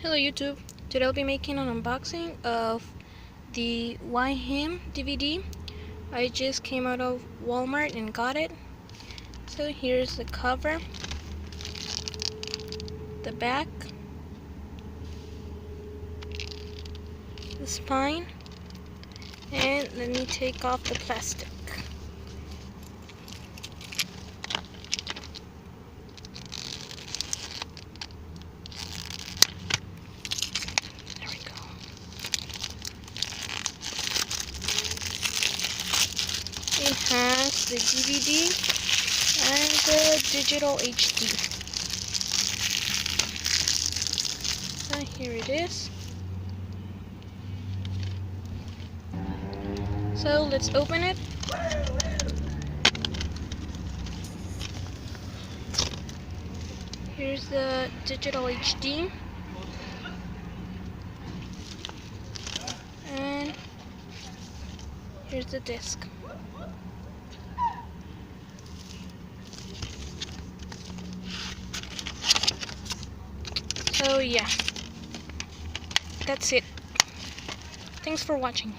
Hello YouTube, today I'll be making an unboxing of the Why Him DVD. I just came out of Walmart and got it. So here's the cover, the back, the spine, and let me take off the plastic. It has the DVD and the digital HD. So here it is. So let's open it. Here's the digital HD. And here's the disc. So yeah, that's it. Thanks for watching.